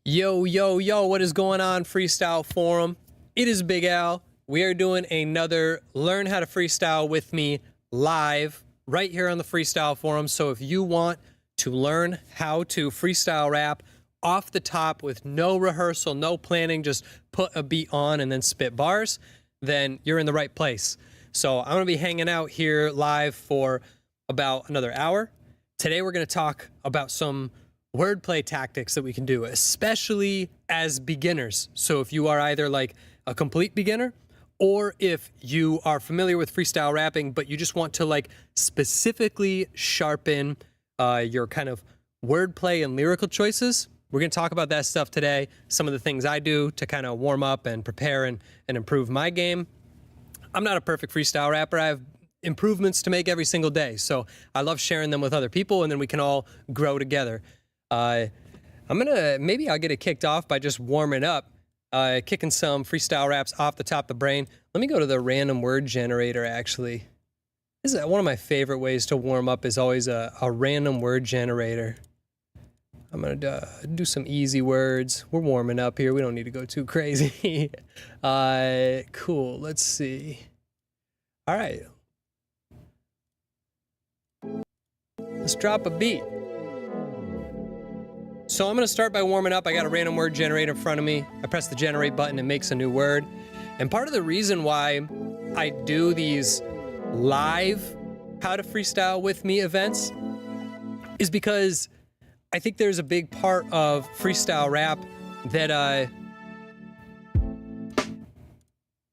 Yo, yo, yo, what is going on, Freestyle Forum? It is Big Al. We are doing another Learn How to Freestyle with Me live right here on the Freestyle Forum. So if you want to learn how to freestyle rap off the top with no rehearsal, no planning, just put a beat on and then spit bars, then you're in the right place. So I'm going to be hanging out here live for about another hour. Today we're going to talk about some wordplay tactics that we can do, especially as beginners. So if you are either like a complete beginner, or if you are familiar with freestyle rapping, but you just want to like specifically sharpen your kind of wordplay and lyrical choices, we're going to talk about that stuff today. Some of the things I do to kind of warm up and prepare and improve my game. I'm not a perfect freestyle rapper. I have improvements to make every single day. So I love sharing them with other people, and then we can all grow together. Maybe I'll get it kicked off by just warming up, kicking some freestyle raps off the top of the brain. Let me go to the random word generator, actually. This is one of my favorite ways to warm up, is always a random word generator. I'm going to do some easy words. We're warming up here. We don't need to go too crazy. Cool. Let's see. All right. Let's drop a beat. So I'm going to start by warming up. I got a random word generator in front of me. I press the generate button, it makes a new word. And part of the reason why I do these live How to Freestyle With Me events is because I think there's a big part of freestyle rap that,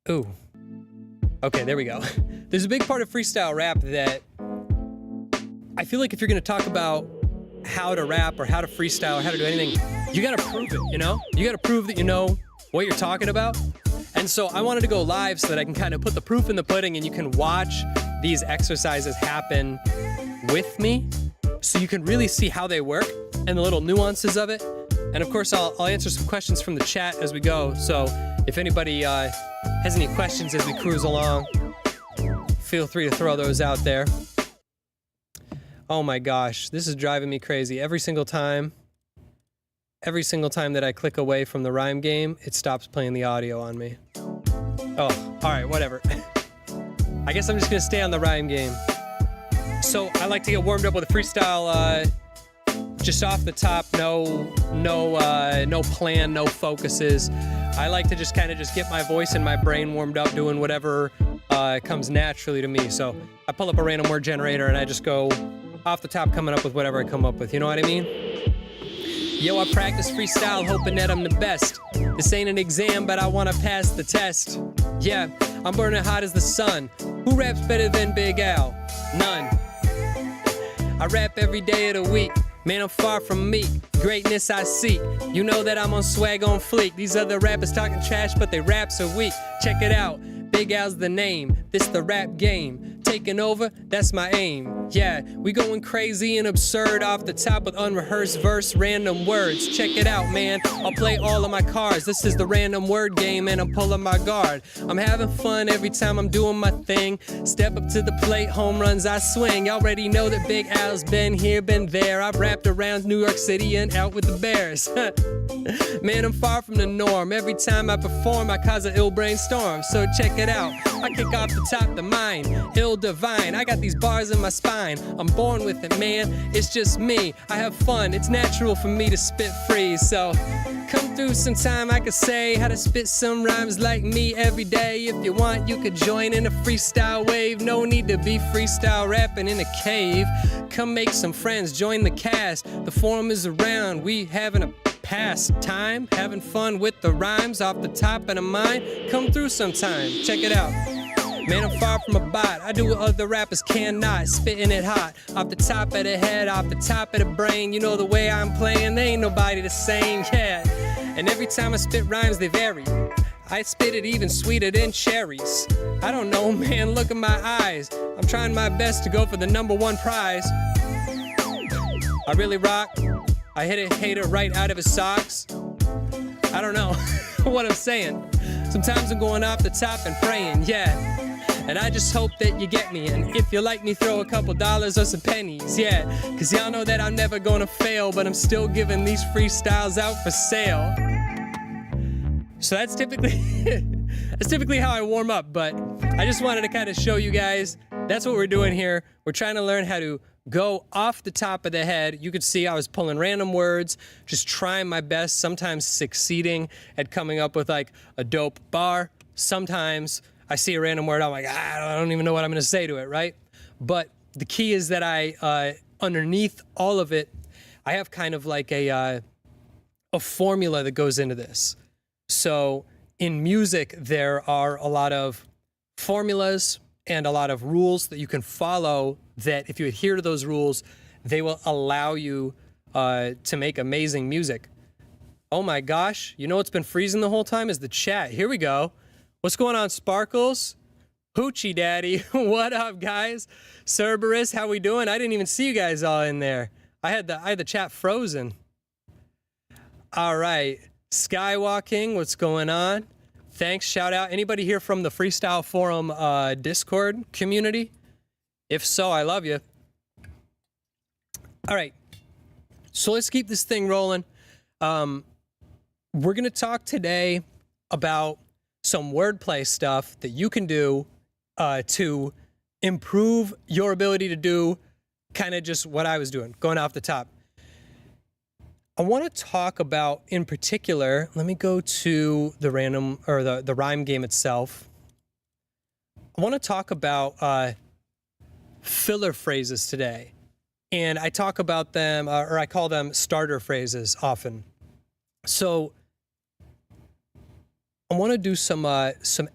ooh. Okay, there we go. There's a big part of freestyle rap that I feel like if you're going to talk about how to rap or how to freestyle or how to do anything, you gotta prove it, you know? You gotta prove that you know what you're talking about. And so I wanted to go live so that I can kind of put the proof in the pudding and you can watch these exercises happen with me so you can really see how they work and the little nuances of it. And of course, I'll answer some questions from the chat as we go. So if anybody has any questions as we cruise along, feel free to throw those out there. Oh my gosh, this is driving me crazy. Every single time that I click away from the rhyme game, it stops playing the audio on me. Oh, all right, whatever. I guess I'm just gonna stay on the rhyme game. So I like to get warmed up with a freestyle, just off the top, no plan, no focuses. I like to just kind of just get my voice and my brain warmed up doing whatever comes naturally to me. So I pull up a random word generator and I just go off the top, coming up with whatever I come up with, you know what I mean? Yo, I practice freestyle, hoping that I'm the best. This ain't an exam, but I wanna pass the test. Yeah, I'm burning hot as the sun. Who raps better than Big Al? None. I rap every day of the week. Man, I'm far from meek. Greatness I seek. You know that I'm on swag on fleek. These other rappers talking trash, but they raps are weak. Check it out. Big Al's the name. This the rap game. Taking over, that's my aim. Yeah, we going crazy and absurd off the top with unrehearsed verse, random words. Check it out, man. I'll play all of my cards. This is the random word game and I'm pulling my guard. I'm having fun every time I'm doing my thing. Step up to the plate, home runs I swing. Y'all already know that Big Al's been here, been there. I've rapped around New York City and out with the Bears. Man, I'm far from the norm. Every time I perform, I cause an ill brainstorm. So check it out. I kick off the top the mind. Ill divine. I got these bars in my spine. I'm born with it, man. It's just me. I have fun. It's natural for me to spit free. So come through sometime. I could say how to spit some rhymes like me every day. If you want, you could join in a freestyle wave. No need to be freestyle rapping in a cave. Come make some friends. Join the cast. The forum is around. We having a pastime, having fun with the rhymes off the top of the mind. Come through sometime, check it out. Man, I'm far from a bot. I do what other rappers cannot, spitting it hot. Off the top of the head, off the top of the brain. You know the way I'm playing, there ain't nobody the same, yeah. And every time I spit rhymes, they vary. I spit it even sweeter than cherries. I don't know, man, look at my eyes. I'm trying my best to go for the #1 prize. I really rock. I hit a hater right out of his socks. I don't know what I'm saying. Sometimes I'm going off the top and praying, yeah. And I just hope that you get me. And if you like me, throw a couple dollars or some pennies, yeah. Cause y'all know that I'm never gonna fail, but I'm still giving these freestyles out for sale. So that's typically how I warm up, but I just wanted to kind of show you guys that's what we're doing here. We're trying to learn how to go off the top of the head. You could see I was pulling random words, just trying my best, sometimes succeeding at coming up with like a dope bar. Sometimes I see a random word, I'm like, I don't even know what I'm gonna say to it, right? But the key is that I, underneath all of it, I have kind of like a formula that goes into this. So in music, there are a lot of formulas and a lot of rules that you can follow that if you adhere to those rules, they will allow you to make amazing music. Oh my gosh, you know what's been freezing the whole time is the chat. Here we go. What's going on, Sparkles? Hoochie Daddy, what up, guys? Cerberus, how we doing? I didn't even see you guys all in there. I had the chat frozen. All right, Skywalking, what's going on? Thanks, shout out. Anybody here from the Freestyle Forum Discord community? If so, I love you. All right, so let's keep this thing rolling. We're gonna talk today about some wordplay stuff that you can do to improve your ability to do kind of just what I was doing, going off the top. I want to talk about, in particular, let me go to the random, or the rhyme game itself. I want to talk about filler phrases today. And I talk about them, or I call them starter phrases often. So I want to do some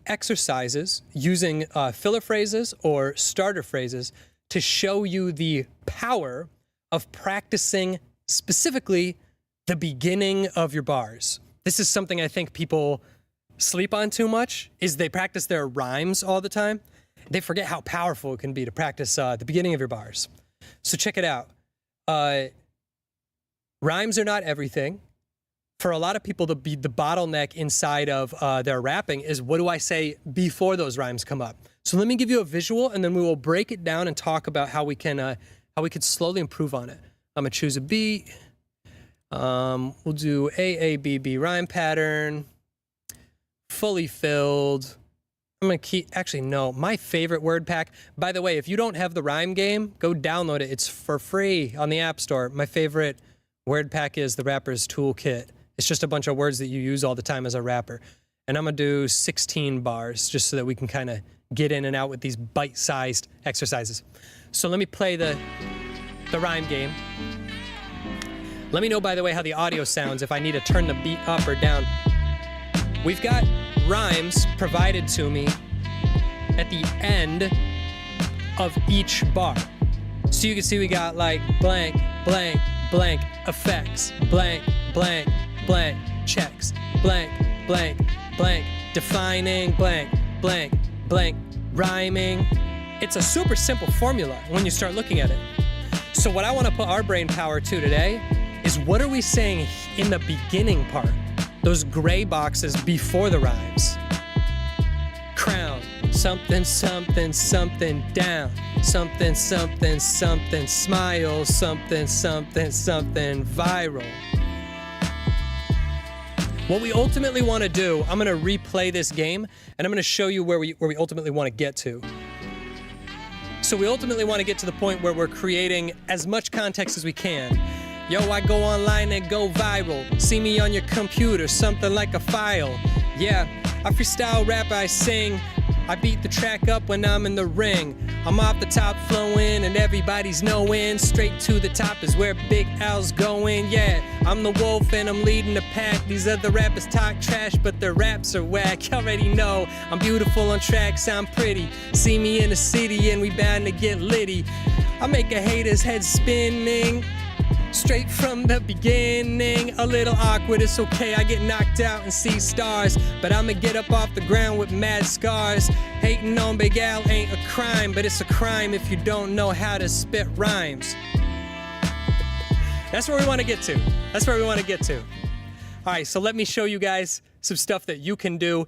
exercises using filler phrases or starter phrases to show you the power of practicing specifically the beginning of your bars. This is something I think people sleep on too much, is they practice their rhymes all the time. They forget how powerful it can be to practice the beginning of your bars. So check it out. Rhymes are not everything. For a lot of people, the bottleneck inside of their rapping is, what do I say before those rhymes come up? So let me give you a visual, and then we will break it down and talk about how we can slowly improve on it. I'm gonna choose a beat. We'll do AABB rhyme pattern, fully filled. I'm gonna keep, actually no, my favorite word pack. By the way, if you don't have the rhyme game, go download it. It's for free on the App Store. My favorite word pack is the Rapper's Toolkit. It's just a bunch of words that you use all the time as a rapper. And I'm gonna do 16 bars just so that we can kind of get in and out with these bite-sized exercises. So let me play the rhyme game. Let me know, by the way, how the audio sounds, if I need to turn the beat up or down. We've got rhymes provided to me at the end of each bar. So you can see we got like blank, blank, blank, effects, blank, blank, blank, checks, blank, blank, blank, defining, blank, blank, blank, rhyming. It's a super simple formula when you start looking at it. So what I want to put our brain power to today is, what are we saying in the beginning part? Those gray boxes before the rhymes. Crown, something, something, something down. Something, something, something, smile. Something, something, something, viral. What we ultimately want to do, I'm going to replay this game, and I'm going to show you where we ultimately want to get to. So we ultimately want to get to the point where we're creating as much context as we can. Yo, I go online and go viral. See me on your computer, something like a file. Yeah, I freestyle rap, I sing. I beat the track up when I'm in the ring. I'm off the top flowing and everybody's knowing. Straight to the top is where Big Al's going. Yeah, I'm the wolf and I'm leading the pack. These other rappers talk trash, but their raps are whack. You already know I'm beautiful on tracks, I'm pretty. See me in the city and we bound to get litty. I make a hater's head spinning. Straight from the beginning, a little awkward, it's okay, I get knocked out and see stars. But I'ma get up off the ground with mad scars. Hating on Big Al ain't a crime, but it's a crime if you don't know how to spit rhymes. That's where we wanna get to. That's where we wanna get to. All right, so let me show you guys some stuff that you can do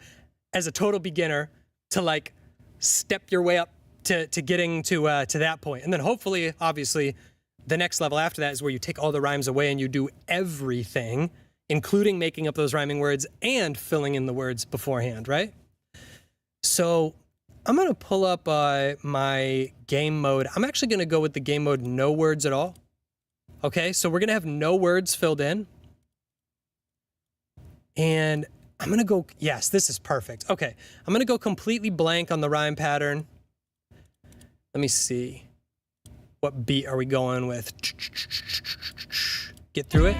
as a total beginner to like step your way up to getting to that point. And then hopefully, obviously, the next level after that is where you take all the rhymes away and you do everything, including making up those rhyming words and filling in the words beforehand, right? So I'm going to pull up my game mode. I'm actually going to go with the game mode no words at all. Okay, so we're going to have no words filled in. And I'm going to go, yes, this is perfect. Okay, I'm going to go completely blank on the rhyme pattern. Let me see. What beat are we going with? Get through it.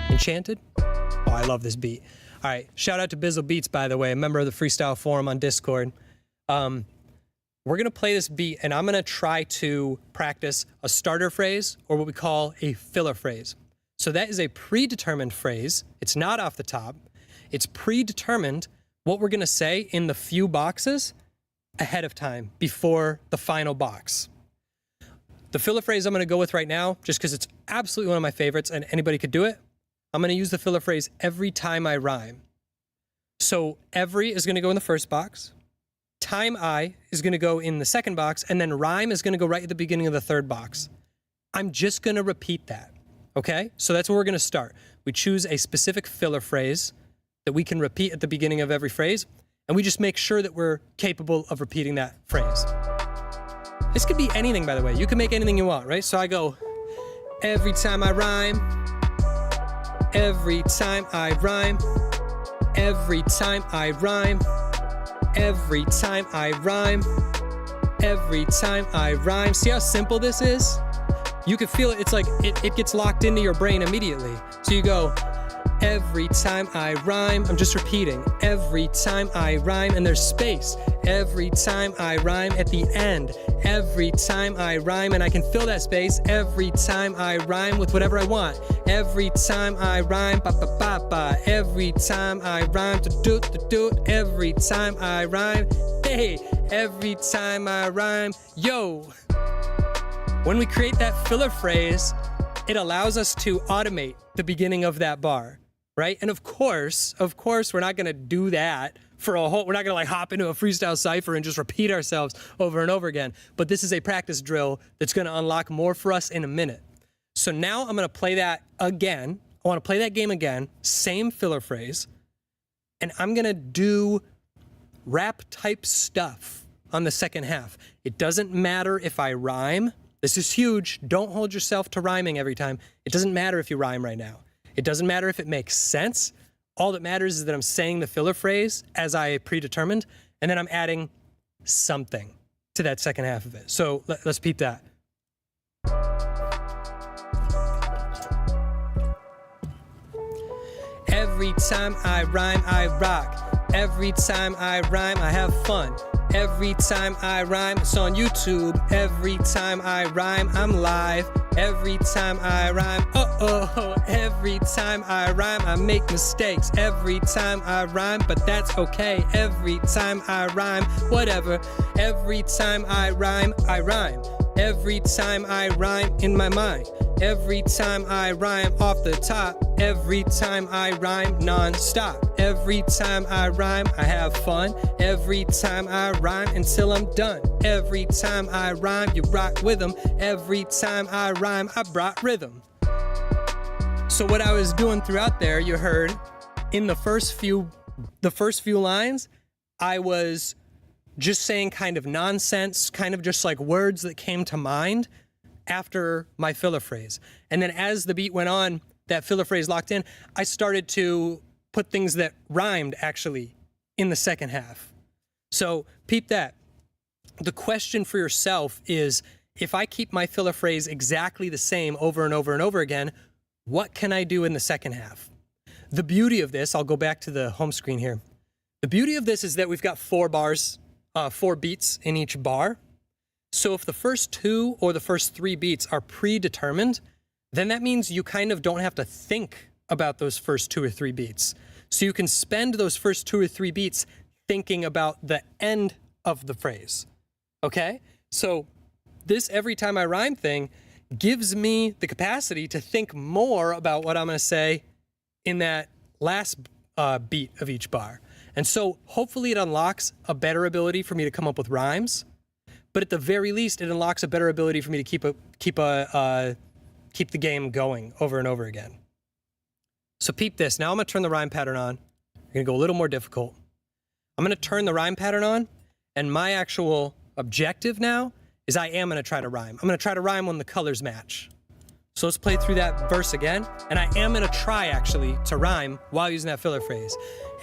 Enchanted. Oh, I love this beat. All right, shout out to Bizzle Beats, by the way, a member of the Freestyle Forum on Discord. We're going to play this beat, and I'm going to try to practice a starter phrase, or what we call a filler phrase. So that is a predetermined phrase. It's not off the top. It's predetermined what we're going to say in the few boxes ahead of time, before the final box. The filler phrase I'm going to go with right now, just because it's absolutely one of my favorites and anybody could do it, I'm going to use the filler phrase every time I rhyme. So every is going to go in the first box, time I is going to go in the second box, and then rhyme is going to go right at the beginning of the third box. I'm just going to repeat that, okay? So that's where we're going to start. We choose a specific filler phrase that we can repeat at the beginning of every phrase, and we just make sure that we're capable of repeating that phrase. This could be anything, by the way. You can make anything you want, right? So I go, every time I rhyme, every time I rhyme, every time I rhyme, every time I rhyme, every time I rhyme. See how simple this is? You can feel it. It's like it gets locked into your brain immediately. So you go, every time I rhyme, I'm just repeating, every time I rhyme, and there's space. Every time I rhyme at the end, every time I rhyme, and I can fill that space every time I rhyme with whatever I want. Every time I rhyme, ba ba ba ba. Every time I rhyme, to do to do. Every time I rhyme, hey. Every time I rhyme, yo. When we create that filler phrase, it allows us to automate the beginning of that bar, right? And of course, we're not gonna do that for a whole, we're not gonna like hop into a freestyle cipher and just repeat ourselves over and over again. But this is a practice drill that's gonna unlock more for us in a minute. So now I'm gonna play that again. I wanna play that game again, same filler phrase, and I'm gonna do rap type stuff on the second half. It doesn't matter if I rhyme. This is huge. Don't hold yourself to rhyming every time. It doesn't matter if you rhyme right now. It doesn't matter if it makes sense. All that matters is that I'm saying the filler phrase as I predetermined, and then I'm adding something to that second half of it. So let's repeat that. Every time I rhyme, I rock. Every time I rhyme, I have fun. Every time I rhyme, it's on YouTube. Every time I rhyme, I'm live. Every time I rhyme, oh, every time I rhyme, I make mistakes. Every time I rhyme, but that's okay. Every time I rhyme, whatever. Every time I rhyme, I rhyme. Every time I rhyme in my mind. Every time I rhyme off the top. Every time I rhyme non-stop. Every time I rhyme, I have fun. Every time I rhyme until I'm done. Every time I rhyme, you rock with them. Every time I rhyme, I brought rhythm. So what I was doing throughout there, you heard, in the first few lines, I was just saying kind of nonsense, kind of just like words that came to mind after my filler phrase. And then as the beat went on, that filler phrase locked in, I started to put things that rhymed actually in the second half. So peep that. The question for yourself is, if I keep my filler phrase exactly the same over and over and over again, what can I do in the second half? The beauty of this, I'll go back to the home screen here. The beauty of this is that we've got 4 beats in each bar. So if the first 2 or the first 3 beats are predetermined, then that means you kind of don't have to think about those first 2 or 3 beats. So you can spend those first 2 or 3 beats thinking about the end of the phrase, okay? So this every time I rhyme thing gives me the capacity to think more about what I'm gonna say in that last beat of each bar. And so hopefully it unlocks a better ability for me to come up with rhymes. But at the very least, it unlocks a better ability for me to keep the game going over and over again. So peep this. Now I'm going to turn the rhyme pattern on. I'm going to go a little more difficult. I'm going to turn the rhyme pattern on, and my actual objective now is I am going to try to rhyme. I'm going to try to rhyme when the colors match. So let's play through that verse again, and I am going to try, actually, to rhyme while using that filler phrase.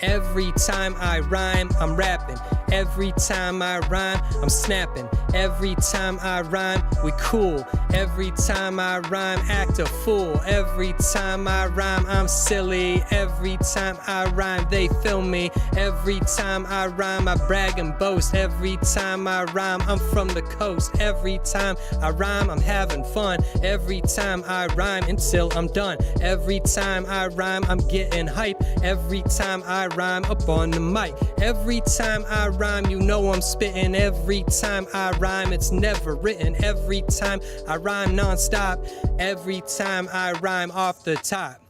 Every time I rhyme, I'm rapping. Every time I rhyme, I'm snapping. Every time I rhyme, we cool. Every time I rhyme, act a fool. Every time I rhyme, I'm silly. Every time I rhyme, they feel me. Every time I rhyme, I brag and boast. Every time I rhyme, I'm from the coast. Every time I rhyme, I'm having fun. Every time I rhyme until I'm done. Every time I rhyme, I'm getting hype. Every time I rhyme up on the mic. Every time I rhyme, you know I'm spitting. Every time I rhyme, it's never written. Every time I rhyme non-stop. Every time I rhyme off the top.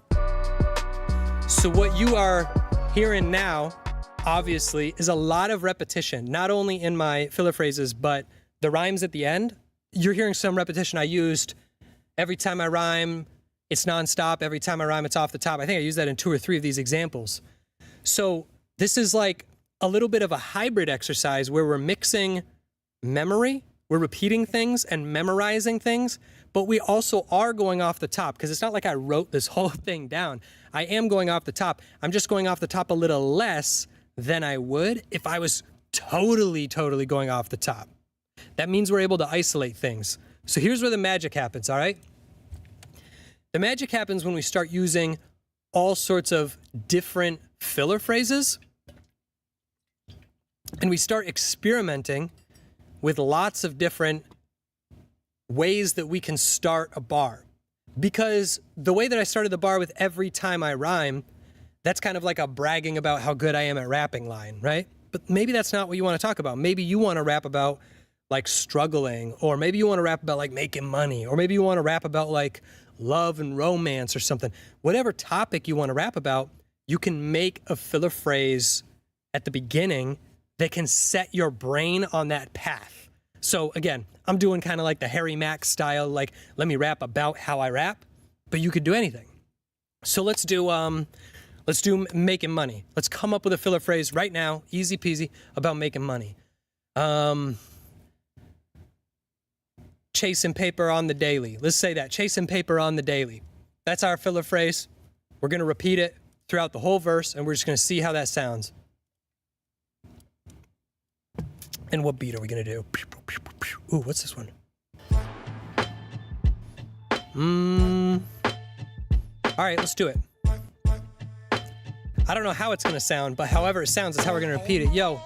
So what you are hearing now, obviously, is a lot of repetition, not only in my filler phrases, but the rhymes at the end. You're hearing some repetition. I used every time I rhyme, it's non-stop. Every time I rhyme, it's off the top. I think I used that in 2 or 3 of these examples. So this is like a little bit of a hybrid exercise where we're mixing memory, we're repeating things and memorizing things, but we also are going off the top, because it's not like I wrote this whole thing down. I am going off the top. I'm just going off the top a little less than I would if I was totally going off the top. That means we're able to isolate things. So here's where the magic happens, all right? The magic happens when we start using all sorts of different filler phrases, and we start experimenting with lots of different ways that we can start a bar. Because the way that I started the bar with every time I rhyme, that's kind of like a bragging about how good I am at rapping line, right? But maybe that's not what you want to talk about. Maybe you want to rap about like struggling, or maybe you want to rap about like making money, or maybe you want to rap about like love and romance or something. Whatever topic you want to rap about, you can make a filler phrase at the beginning that can set your brain on that path. So again, I'm doing kind of like the Harry Mack style, like let me rap about how I rap, but you could do anything. So let's do making money. Let's come up with a filler phrase right now, easy peasy, about making money. Chasing paper on the daily. Let's say that, chasing paper on the daily. That's our filler phrase. We're gonna repeat it throughout the whole verse, and we're just gonna see how that sounds. And what beat are we gonna do? Ooh, what's this one? All right, let's do it. I don't know how it's gonna sound, but however it sounds is how we're gonna repeat it. Yo.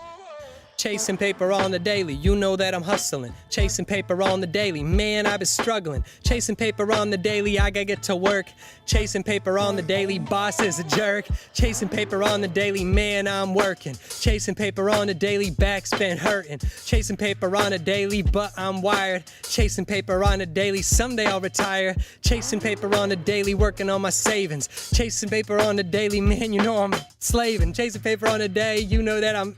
Chasing paper on the daily, you know that I'm hustling. Chasing paper on the daily, man, I've been struggling. Chasing paper on the daily, I gotta get to work. Chasing paper on the daily, boss is a jerk. Chasing paper on the daily, man, I'm working. Chasing paper on the daily, back's been hurting. Chasing paper on a daily, but I'm wired. Chasing paper on a daily, someday I'll retire. Chasing paper on the daily, working on my savings. Chasing paper on the daily, man, you know I'm slaving. Chasing paper on the day, you know that I'm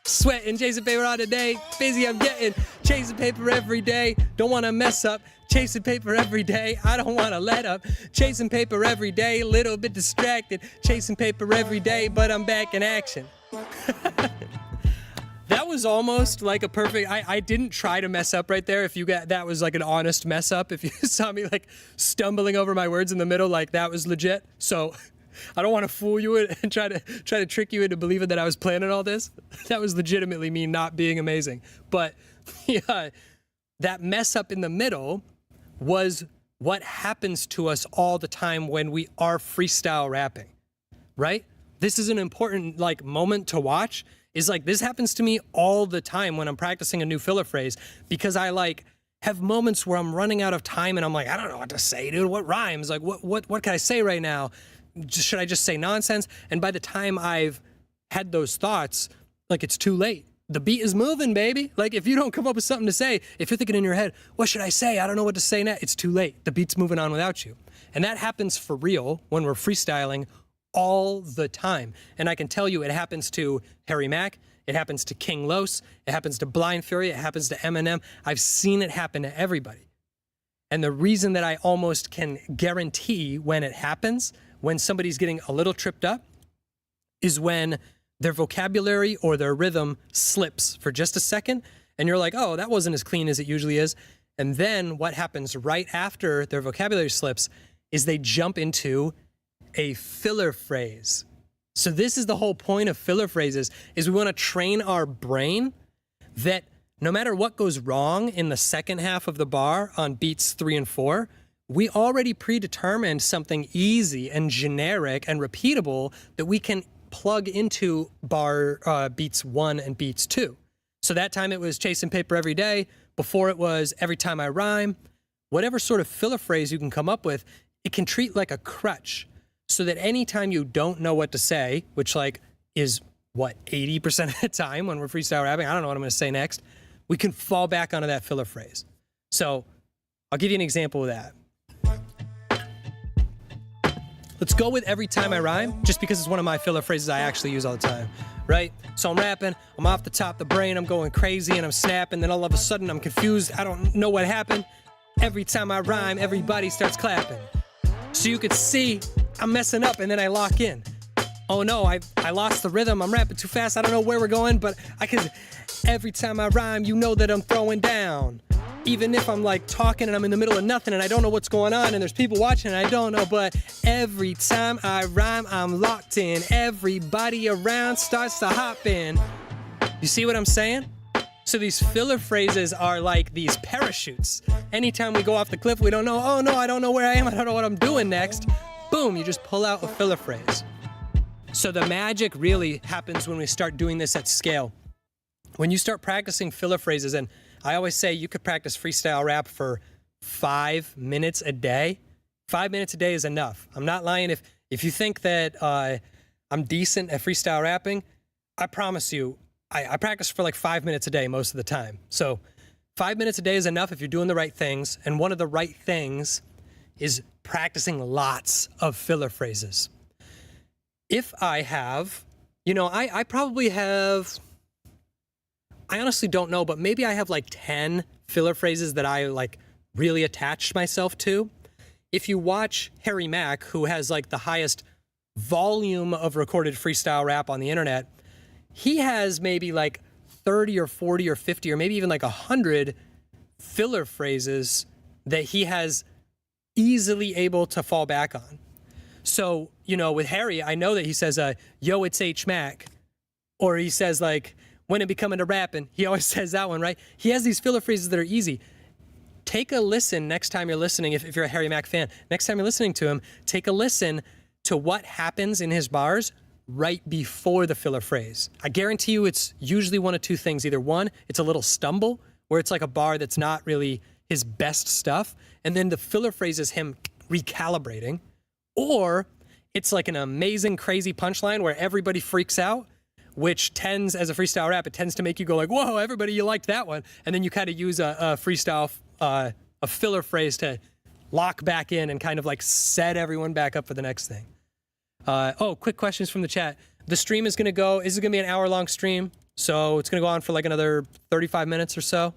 sweating. Chasing paper on the day, busy I'm getting. Chasing paper every day, don't wanna mess up. Chasing paper every day, I don't wanna let up. Chasing paper every day, a little bit distracted. Chasing paper every day, but I'm back in action. That was almost like a perfect, I didn't try to mess up right there. If you got, that was like an honest mess up. If you saw me like stumbling over my words in the middle, like that was legit. So I don't want to fool you and try to trick you into believing that I was planning all this. That was legitimately me not being amazing. But yeah, that mess up in the middle was what happens to us all the time when we are freestyle rapping, right? This is an important like moment to watch. Is like this happens to me all the time when I'm practicing a new filler phrase, because I like have moments where I'm running out of time and I'm like, I don't know what to say, dude. What rhymes? Like what can I say right now? Should I just say nonsense? And by the time I've had those thoughts, like it's too late. The beat is moving, baby. Like if you don't come up with something to say, if you're thinking in your head, what should I say? I don't know what to say now. It's too late. The beat's moving on without you. And that happens for real when we're freestyling all the time. And I can tell you it happens to Harry Mack, it happens to King Los, it happens to Blind Fury, it happens to Eminem. I've seen it happen to everybody. And the reason that I almost can guarantee when it happens, when somebody's getting a little tripped up, is when their vocabulary or their rhythm slips for just a second, and you're like, oh, that wasn't as clean as it usually is. And then what happens right after their vocabulary slips is they jump into a filler phrase. So this is the whole point of filler phrases, is we want to train our brain that no matter what goes wrong in the second half of the bar on beats 3 and 4, we already predetermined something easy and generic and repeatable that we can plug into bar beats 1 and beats 2. So that time it was chasing paper every day. Before it was every time I rhyme. Whatever sort of filler phrase you can come up with, it can treat like a crutch, so that anytime you don't know what to say, which like is what, 80% of the time when we're freestyle rapping, I don't know what I'm going to say next, we can fall back onto that filler phrase. So I'll give you an example of that. Let's go with every time I rhyme, just because it's one of my filler phrases I actually use all the time, right? So I'm rapping, I'm off the top of the brain, I'm going crazy and I'm snapping, then all of a sudden I'm confused, I don't know what happened. Every time I rhyme, everybody starts clapping. So you could see I'm messing up and then I lock in. Oh no, I lost the rhythm, I'm rapping too fast, I don't know where we're going, but I can, every time I rhyme, you know that I'm throwing down. Even if I'm like talking and I'm in the middle of nothing and I don't know what's going on and there's people watching and I don't know, but every time I rhyme, I'm locked in. Everybody around starts to hop in. You see what I'm saying? So these filler phrases are like these parachutes. Anytime we go off the cliff, we don't know, oh no, I don't know where I am, I don't know what I'm doing next. Boom, you just pull out a filler phrase. So the magic really happens when we start doing this at scale. When you start practicing filler phrases, and I always say you could practice freestyle rap for 5 minutes a day. 5 minutes a day is enough. I'm not lying. If you think that I'm decent at freestyle rapping, I promise you, I practice for like 5 minutes a day most of the time. So 5 minutes a day is enough if you're doing the right things. And one of the right things is practicing lots of filler phrases. If I have, I probably have, I honestly don't know, but maybe I have like 10 filler phrases that I like really attached myself to. If you watch Harry Mack, who has like the highest volume of recorded freestyle rap on the internet, he has maybe like 30 or 40 or 50 or maybe even like 100 filler phrases that he has easily able to fall back on. So, with Harry, I know that he says, yo, it's H Mac. Or he says like, when it be coming to rapping, he always says that one, right? He has these filler phrases that are easy. Take a listen next time you're listening, if you're a Harry Mack fan. Next time you're listening to him, take a listen to what happens in his bars right before the filler phrase. I guarantee you it's usually one of two things. Either one, it's a little stumble, where it's like a bar that's not really his best stuff, and then the filler phrase is him recalibrating, or it's like an amazing, crazy punchline where everybody freaks out, which tends, as a freestyle rap, it tends to make you go like, whoa, everybody, you liked that one. And then you kind of use a freestyle, a filler phrase to lock back in and kind of like set everyone back up for the next thing. Quick questions from the chat. The stream is going to go, this is going to be an hour-long stream, so it's going to go on for like another 35 minutes or so.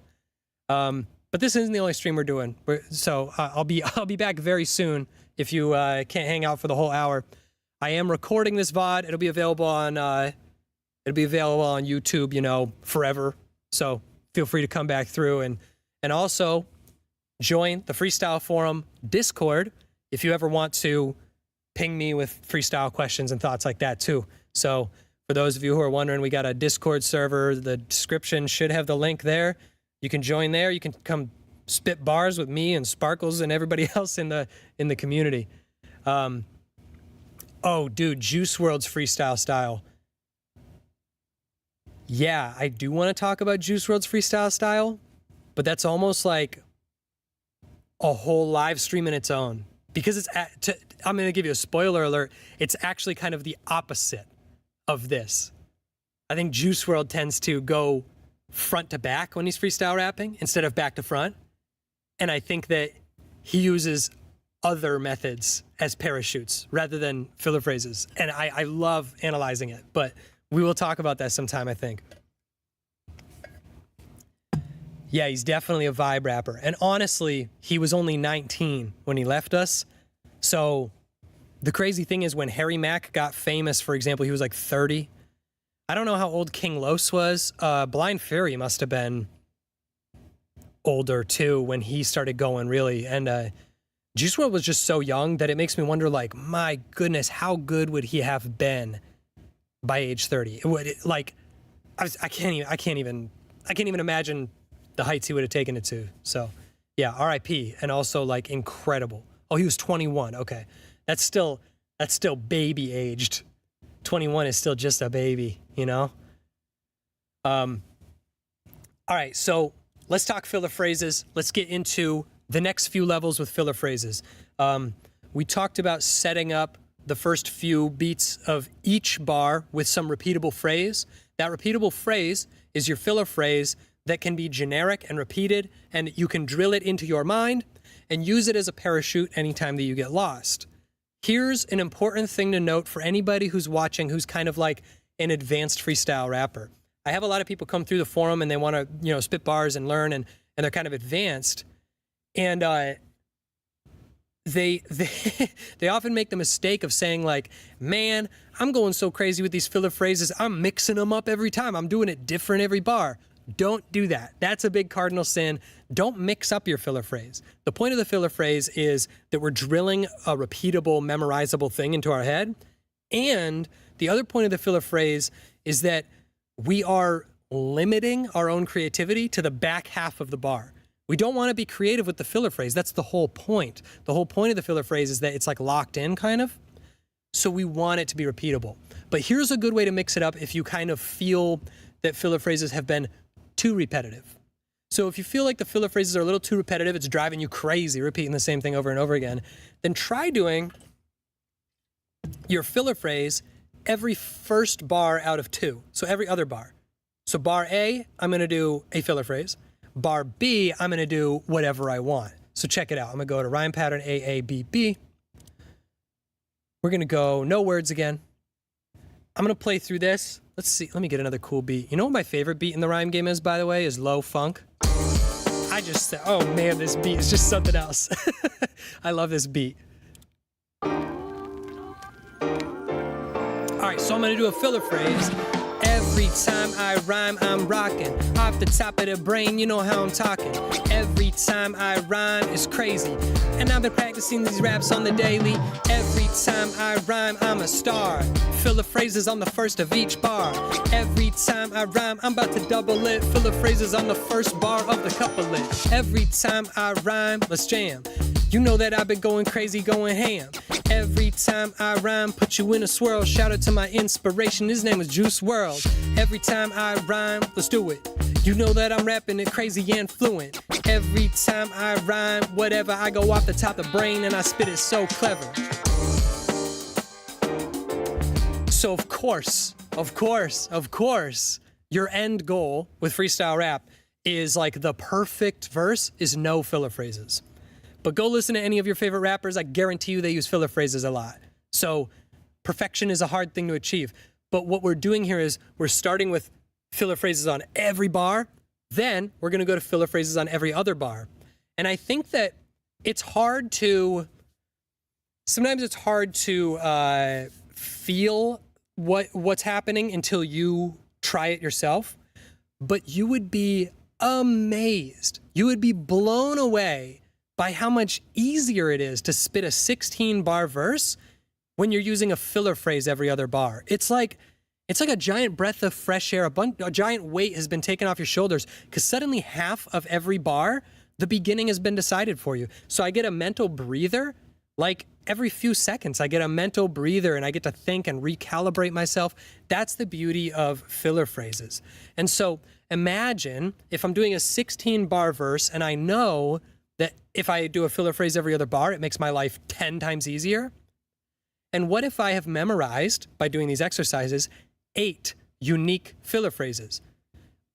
But this isn't the only stream we're doing. So I'll be back very soon if you can't hang out for the whole hour. I am recording this VOD. It'll be available on YouTube, forever. So feel free to come back through and also join the Freestyle Forum Discord if you ever want to ping me with freestyle questions and thoughts like that too. So for those of you who are wondering, we got a Discord server. The description should have the link there. You can join there. You can come spit bars with me and Sparkles and everybody else in the community. Dude, Juice WRLD's freestyle style. Yeah, I do want to talk about Juice WRLD's freestyle style, but that's almost like a whole live stream in its own. Because I'm going to give you a spoiler alert, it's actually kind of the opposite of this. I think Juice WRLD tends to go front to back when he's freestyle rapping instead of back to front. And I think that he uses other methods as parachutes rather than filler phrases. And I love analyzing it, but we will talk about that sometime, I think. Yeah, he's definitely a vibe rapper. And honestly, he was only 19 when he left us. So the crazy thing is when Harry Mack got famous, for example, he was like 30. I don't know how old King Los was. Blind Fury must have been older too when he started going, really. And Juice WRLD was just so young that it makes me wonder, like, my goodness, how good would he have been by age 30? It would, like, I can't even imagine the heights he would have taken it to. So yeah, R.I.P. And also, like, incredible. Oh, he was 21. Okay, that's still baby aged. 21 is still just a baby, you know. All right, so let's talk filler phrases. Let's get into the next few levels with filler phrases. We talked about setting up the first few beats of each bar with some repeatable phrase. That repeatable phrase is your filler phrase that can be generic and repeated, and you can drill it into your mind and use it as a parachute anytime that you get lost. Here's an important thing to note for anybody who's watching who's kind of like an advanced freestyle rapper. I have a lot of people come through the forum and they want to, you know, spit bars and learn, and they're kind of advanced. And they often make the mistake of saying, like, man, I'm going so crazy with these filler phrases, I'm mixing them up every time. I'm doing it different every bar. Don't do that. That's a big cardinal sin. Don't mix up your filler phrase. The point of the filler phrase is that we're drilling a repeatable, memorizable thing into our head. And the other point of the filler phrase is that we are limiting our own creativity to the back half of the bar. We don't want to be creative with the filler phrase. That's the whole point. The whole point of the filler phrase is that it's like locked in, kind of. So we want it to be repeatable. But here's a good way to mix it up if you kind of feel that filler phrases have been too repetitive. So if you feel like the filler phrases are a little too repetitive, it's driving you crazy, repeating the same thing over and over again, then try doing your filler phrase every first bar out of 2. So every other bar. So bar A, I'm going to do a filler phrase. Bar B, I'm going to do whatever I want. So check it out. I'm going to go to rhyme pattern A, A, B, B. We're going to go no words again. I'm going to play through this. Let's see. Let me get another cool beat. You know what my favorite beat in the rhyme game is, by the way, is low funk. I just said, oh man, this beat is just something else. I love this beat. All right, so I'm going to do a filler phrase. Every time I rhyme, I'm rocking. Off the top of the brain, you know how I'm talking. Every time I rhyme, it's crazy. And I've been practicing these raps on the daily. Every time I rhyme, I'm a star. Filler phrases on the first of each bar. Every time I rhyme, I'm about to double it. Filler phrases on the first bar of the couplet. Every time I rhyme, let's jam. You know that I've been going crazy, going ham. Every time I rhyme, put you in a swirl. Shout out to my inspiration, his name is Juice WRLD. Every time I rhyme, let's do it. You know that I'm rapping it crazy and fluent. Every time I rhyme, whatever, I go off the top of the brain and I spit it so clever. So of course, your end goal with freestyle rap is like the perfect verse is no filler phrases. But go listen to any of your favorite rappers. I guarantee you they use filler phrases a lot. So perfection is a hard thing to achieve. But what we're doing here is we're starting with filler phrases on every bar. Then we're going to go to filler phrases on every other bar. And I think that it's hard to, sometimes it's hard to feel what's happening until you try it yourself. But you would be amazed. You would be blown away by how much easier it is to spit a 16-bar verse when you're using a filler phrase every other bar. It's like a giant breath of fresh air. A giant weight has been taken off your shoulders because suddenly half of every bar, the beginning has been decided for you. So I get a mental breather, like every few seconds. I get a mental breather and I get to think and recalibrate myself. That's the beauty of filler phrases. And so imagine if I'm doing a 16-bar verse and I know that if I do a filler phrase every other bar, it makes my life 10 times easier. And what if I have memorized, by doing these exercises, 8 unique filler phrases?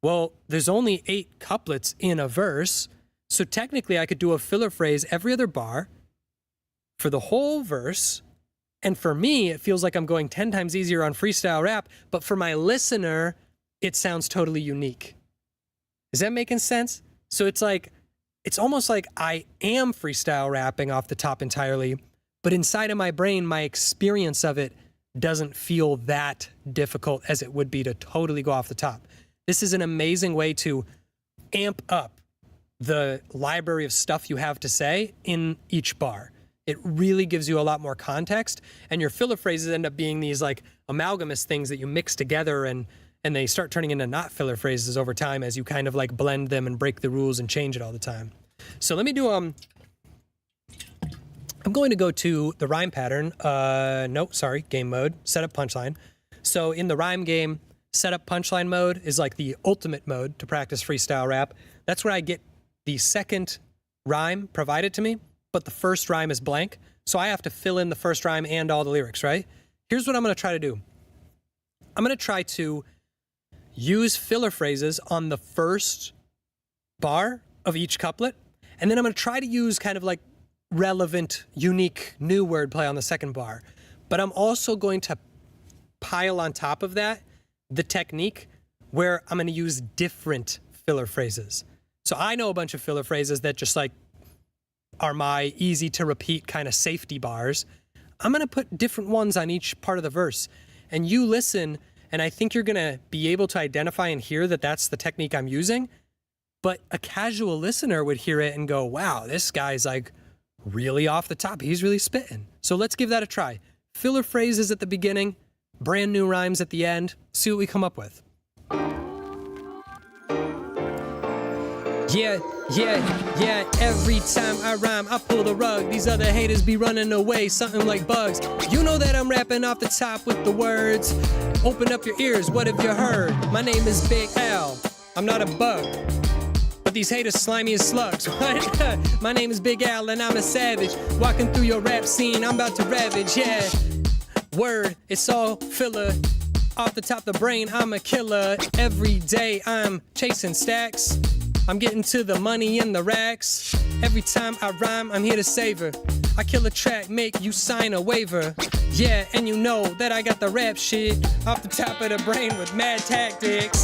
Well, there's only 8 couplets in a verse, so technically I could do a filler phrase every other bar, for the whole verse. And for me, it feels like I'm going 10 times easier on freestyle rap, but for my listener, it sounds totally unique. Is that making sense? So it's like, it's almost like I am freestyle rapping off the top entirely, but inside of my brain, my experience of it doesn't feel that difficult as it would be to totally go off the top. This is an amazing way to amp up the library of stuff you have to say in each bar. It really gives you a lot more context, and your filler phrases end up being these like amalgamous things that you mix together, and they start turning into not filler phrases over time as you kind of like blend them and break the rules and change it all the time. So let me do, I'm going to go to the rhyme pattern. Game mode, setup punchline. So in the rhyme game, setup punchline mode is like the ultimate mode to practice freestyle rap. That's where I get the second rhyme provided to me, but the first rhyme is blank. So I have to fill in the first rhyme and all the lyrics, right? Here's what I'm going to try to do. I'm going to try to use filler phrases on the first bar of each couplet, and then I'm going to try to use kind of like relevant, unique, new wordplay on the second bar. But I'm also going to pile on top of that the technique where I'm going to use different filler phrases. So I know a bunch of filler phrases that just like are my easy to repeat kind of safety bars. I'm going to put different ones on each part of the verse, and you listen, and I think you're going to be able to identify and hear that that's the technique I'm using. But a casual listener would hear it and go, wow, this guy's like really off the top. He's really spitting. So let's give that a try. Filler phrases at the beginning, brand new rhymes at the end. See what we come up with. Yeah, every time I rhyme, I pull the rug. These other haters be running away, something like bugs. You know that I'm rapping off the top with the words. Open up your ears, what have you heard? My name is Big Al, I'm not a bug. But these haters slimy as slugs. What? My name is Big Al and I'm a savage. Walking through your rap scene, I'm about to ravage, yeah. Word, it's all filler. Off the top of the brain, I'm a killer. Every day I'm chasing stacks. I'm getting to the money in the racks. Every time I rhyme, I'm here to savor. I kill a track, make you sign a waiver. Yeah, and you know that I got the rap shit off the top of the brain with mad tactics.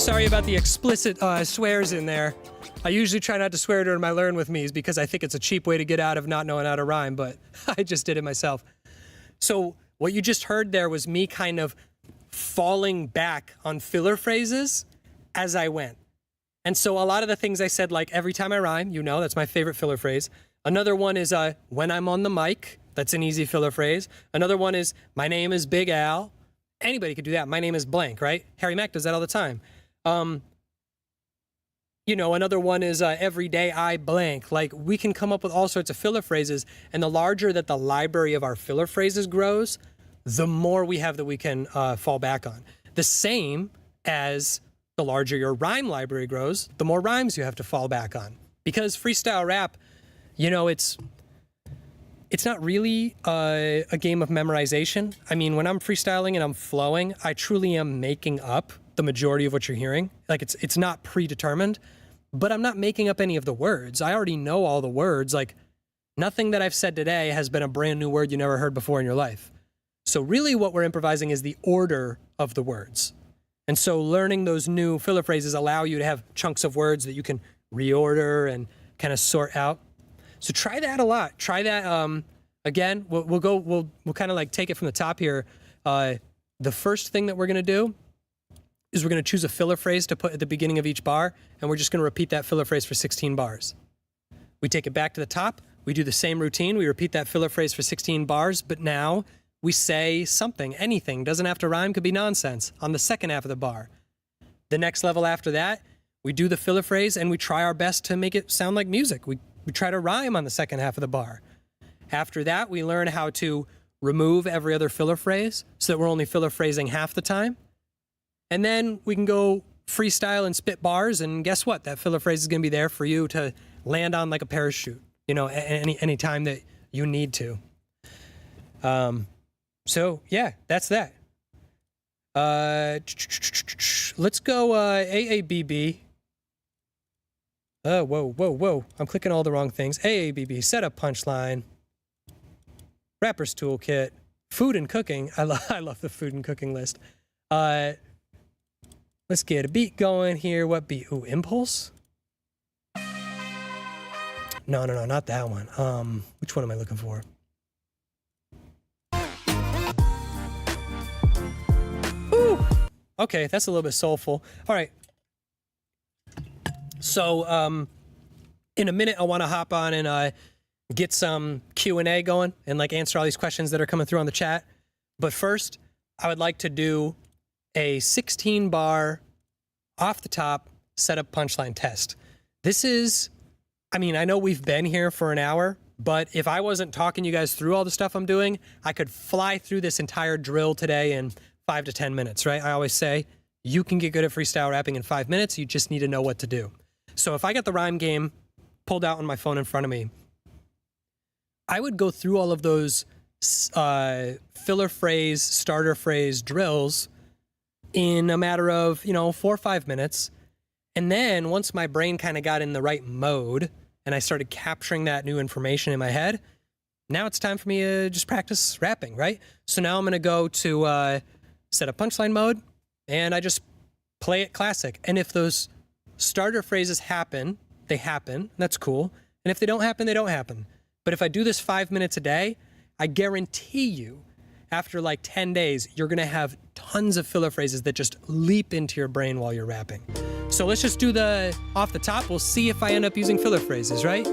Sorry about the explicit swears in there. I usually try not to swear during my Learn With Me's because I think it's a cheap way to get out of not knowing how to rhyme, but I just did it myself. So what you just heard there was me kind of falling back on filler phrases as I went. And so a lot of the things I said, like every time I rhyme, you know, that's my favorite filler phrase. Another one is when I'm on the mic. That's an easy filler phrase. Another one is my name is Big Al. Anybody could do that. My name is blank, right? Harry Mack does that all the time. You know, another one is every day I blank. Like we can come up with all sorts of filler phrases, and the larger that the library of our filler phrases grows, the more we have that we can fall back on. The same as the larger your rhyme library grows, the more rhymes you have to fall back on. Because freestyle rap, you know, it's not really a game of memorization. I mean, when I'm freestyling and I'm flowing, I truly am making up the majority of what you're hearing. Like it's not predetermined, but I'm not making up any of the words. I already know all the words. Like nothing that I've said today has been a brand new word you never heard before in your life. So really what we're improvising is the order of the words. And so learning those new filler phrases allow you to have chunks of words that you can reorder and kind of sort out. So try that a lot. Try that. Again, we'll kind of like take it from the top here. The first thing that we're going to do is we're going to choose a filler phrase to put at the beginning of each bar, and we're just going to repeat that filler phrase for 16 bars. We take it back to the top. We do the same routine. We repeat that filler phrase for 16 bars, but now we say something, anything, doesn't have to rhyme, could be nonsense, on the second half of the bar. The next level after that, we do the filler phrase and we try our best to make it sound like music. We try to rhyme on the second half of the bar. After that, we learn how to remove every other filler phrase so that we're only filler phrasing half the time. And then we can go freestyle and spit bars, and guess what? That filler phrase is going to be there for you to land on like a parachute, you know, any time that you need to. So yeah, that's that. Let's go AABB. Oh, whoa, whoa, whoa. I'm clicking all the wrong things. AABB, setup punchline. Rapper's toolkit. Food and cooking. I love the food and cooking list. Let's get a beat going here. What beat? Ooh, Impulse? No, not that one. Which one am I looking for? Ooh! Okay, that's a little bit soulful. All right. So, in a minute, I want to hop on and get some Q&A going and like answer all these questions that are coming through on the chat. But first, I would like to do a 16-bar off the top setup punchline test. This is, I mean, I know we've been here for an hour, but if I wasn't talking you guys through all the stuff I'm doing, I could fly through this entire drill today in 5 to 10 minutes, right? I always say you can get good at freestyle rapping in 5 minutes. You just need to know what to do. So if I got the rhyme game pulled out on my phone in front of me, I would go through all of those filler phrase, starter phrase drills in a matter of, 4 or 5 minutes. And then once my brain kind of got in the right mode and I started capturing that new information in my head, now it's time for me to just practice rapping, right? So now I'm going to go to setup punchline mode and I just play it classic. And if those starter phrases happen, they happen. That's cool. And if they don't happen, they don't happen. But if I do this 5 minutes a day, I guarantee you, after like 10 days, you're gonna have tons of filler phrases that just leap into your brain while you're rapping. So let's just do the off the top. We'll see if I end up using filler phrases, right?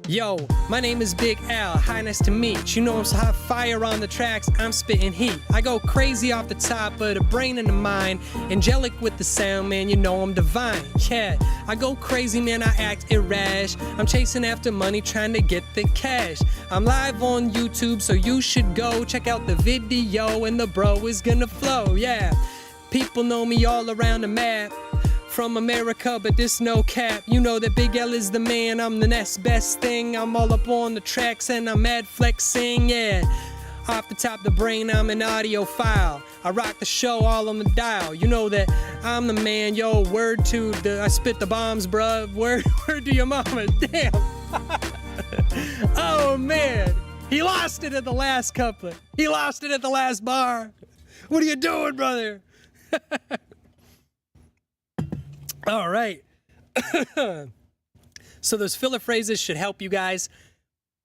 Yo, my name is Big Al, hi, nice to meet. You know I'm so hot fire on the tracks, I'm spitting heat. I go crazy off the top, but a brain and a mind. Angelic with the sound, man, you know I'm divine. Yeah, I go crazy, man, I act irrash. I'm chasing after money, trying to get the cash. I'm live on YouTube, so you should go check out the video, and the bro is gonna flow, yeah. People know me all around the map. From America, but this no cap. You know that Big L is the man, I'm the next best thing. I'm all up on the tracks and I'm mad flexing, yeah. Off the top of the brain, I'm an audio file. I rock the show all on the dial. You know that I'm the man, yo, word to the, I spit the bombs, bruh. Word to your mama, damn. Oh man, he lost it at the last couplet. He lost it at the last bar. What are you doing, brother? All right. So those filler phrases should help you guys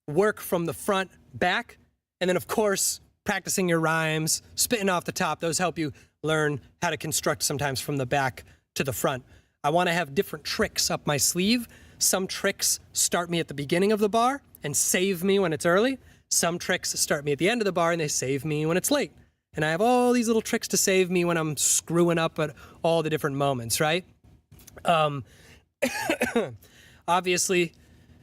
work from the front back. And then, of course, practicing your rhymes, spitting off the top, those help you learn how to construct sometimes from the back to the front. I want to have different tricks up my sleeve. Some tricks start me at the beginning of the bar and save me when it's early. Some tricks start me at the end of the bar and they save me when it's late. And I have all these little tricks to save me when I'm screwing up at all the different moments, right? Obviously,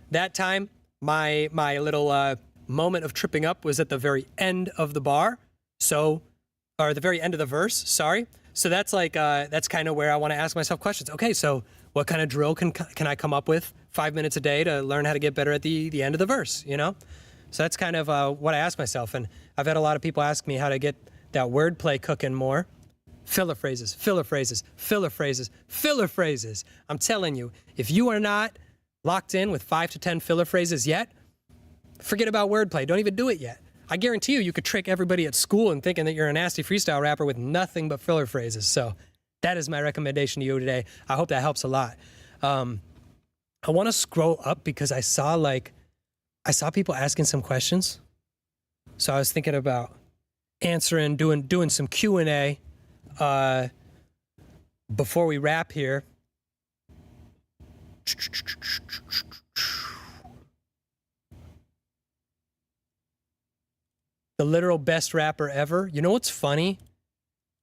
that time, my little moment of tripping up was at the very end of the bar, or the very end of the verse, sorry. So that's like, that's kind of where I want to ask myself questions. Okay, so what kind of drill can I come up with 5 minutes a day to learn how to get better at the end of the verse, you know? So that's kind of what I ask myself, and I've had a lot of people ask me how to get that wordplay cooking more. Filler phrases, filler phrases, filler phrases, filler phrases. I'm telling you, if you are not locked in with 5 to 10 filler phrases yet, forget about wordplay. Don't even do it yet. I guarantee you could trick everybody at school in thinking that you're a nasty freestyle rapper with nothing but filler phrases. So that is my recommendation to you today. I hope that helps a lot. I want to scroll up because I saw people asking some questions. So I was thinking about answering, doing some Q&A. Before we wrap here, the literal best rapper ever. You know what's funny?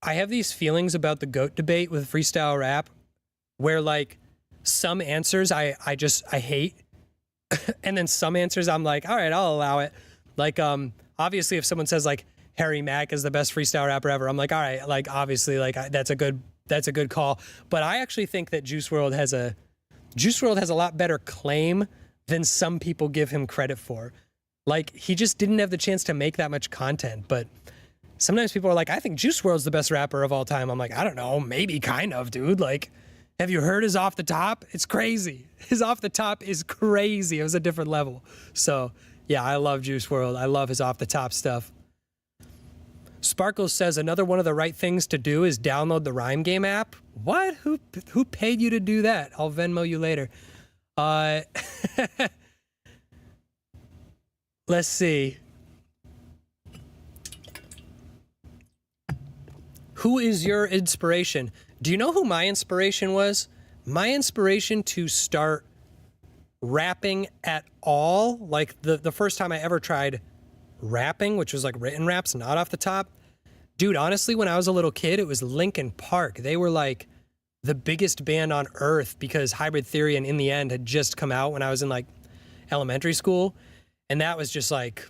I have these feelings about the GOAT debate with freestyle rap where like some answers I hate. And then some answers I'm like, all right, I'll allow it. Like, obviously if someone says like, Harry Mack is the best freestyle rapper ever, I'm like, all right, like obviously, like that's a good call. But I actually think that Juice WRLD has a lot better claim than some people give him credit for. Like he just didn't have the chance to make that much content. But sometimes people are like, I think Juice WRLD's the best rapper of all time. I'm like, I don't know, maybe kind of, dude. Like Have you heard his off the top? It's crazy. His off the top is crazy. It was a different level. So yeah, I love Juice WRLD. I love his off the top stuff. Sparkles says another one of the right things to do is download the Rhyme Game app. What? Who paid you to do that? I'll Venmo you later. Let's see. Who is your inspiration? Do you know who my inspiration was? My inspiration to start rapping at all, like the first time I ever tried rapping, which was like written raps, not off the top. Dude, honestly, when I was a little kid, it was Linkin Park. They were like the biggest band on earth because Hybrid Theory and In the End had just come out when I was in like elementary school. And that was just like,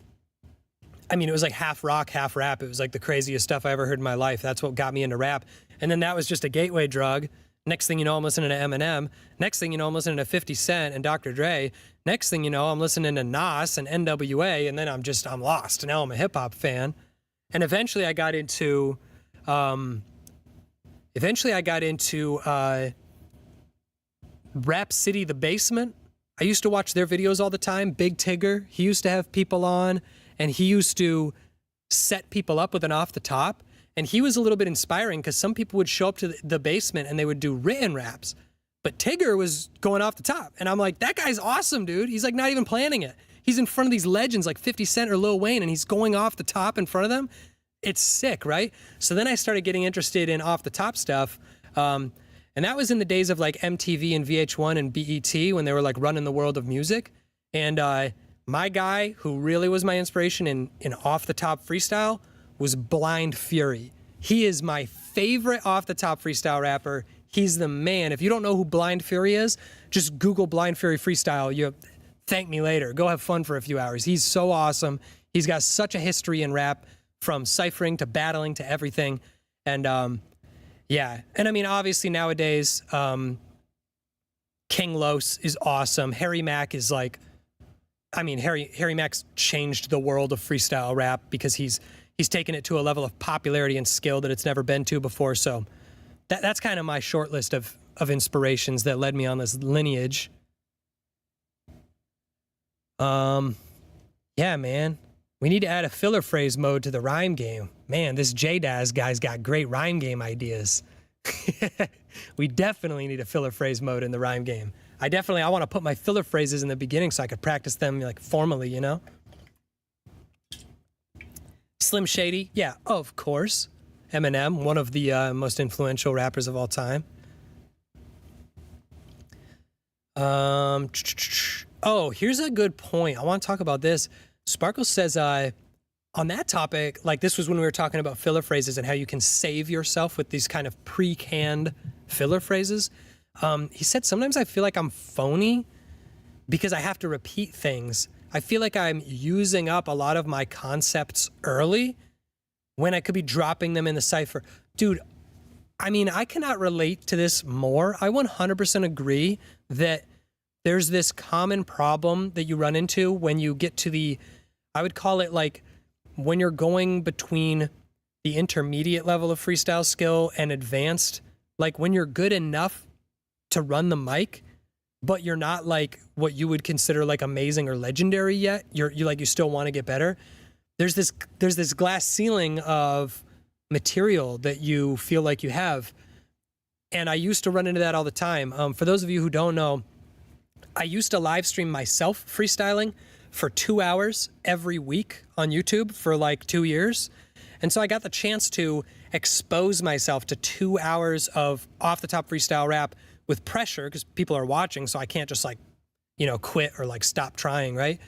I mean, it was like half rock, half rap. It was like the craziest stuff I ever heard in my life. That's what got me into rap. And then that was just a gateway drug. Next thing you know, I'm listening to Eminem. Next thing you know, I'm listening to 50 Cent and Dr. Dre. Next thing you know, I'm listening to Nas and NWA. And then I'm lost. Now I'm a hip hop fan. And eventually I got into, Rap City The Basement. I used to watch their videos all the time. Big Tigger, he used to have people on, and he used to set people up with an off the top. And he was a little bit inspiring because some people would show up to the basement and they would do written raps. But Tigger was going off the top. And I'm like, that guy's awesome, dude. He's like not even planning it. He's in front of these legends like 50 Cent or Lil Wayne, and he's going off the top in front of them. It's sick, right? So then I started getting interested in off the top stuff. And that was in the days of like MTV and VH1 and BET when they were like running the world of music. And my guy who really was my inspiration in off the top freestyle was Blind Fury. He is my favorite off the top freestyle rapper. He's the man. If you don't know who Blind Fury is, just Google Blind Fury freestyle. You thank me later. Go have fun for a few hours. He's so awesome. He's got such a history in rap, from ciphering to battling to everything. And yeah, and I mean, obviously nowadays, King Los is awesome. Harry Mack is like, I mean, Harry Mack's changed the world of freestyle rap because he's taken it to a level of popularity and skill that it's never been to before. So that's kind of my short list of inspirations that led me on this lineage. Yeah, man. We need to add a filler phrase mode to the rhyme game. Man, this J-Daz guy's got great rhyme game ideas. We definitely need a filler phrase mode in the rhyme game. I want to put my filler phrases in the beginning so I could practice them like formally, you know? Slim Shady, yeah, of course. Eminem, one of the most influential rappers of all time. Oh, here's a good point. I want to talk about this. Sparkle says, on that topic, like this was when we were talking about filler phrases and how you can save yourself with these kind of pre-canned filler phrases. He said, sometimes I feel like I'm phony because I have to repeat things. I feel like I'm using up a lot of my concepts early when I could be dropping them in the cipher. Dude, I mean, I cannot relate to this more. I 100% agree that there's this common problem that you run into when you get to the, I would call it like when you're going between the intermediate level of freestyle skill and advanced, like when you're good enough to run the mic, but you're not like what you would consider like amazing or legendary yet. You still want to get better. There's this glass ceiling of material that you feel like you have. And I used to run into that all the time. For those of you who don't know, I used to live stream myself freestyling for 2 hours every week on YouTube for like 2 years. And so I got the chance to expose myself to 2 hours of off the top freestyle rap with pressure because people are watching. So I can't just like, quit or like stop trying, right?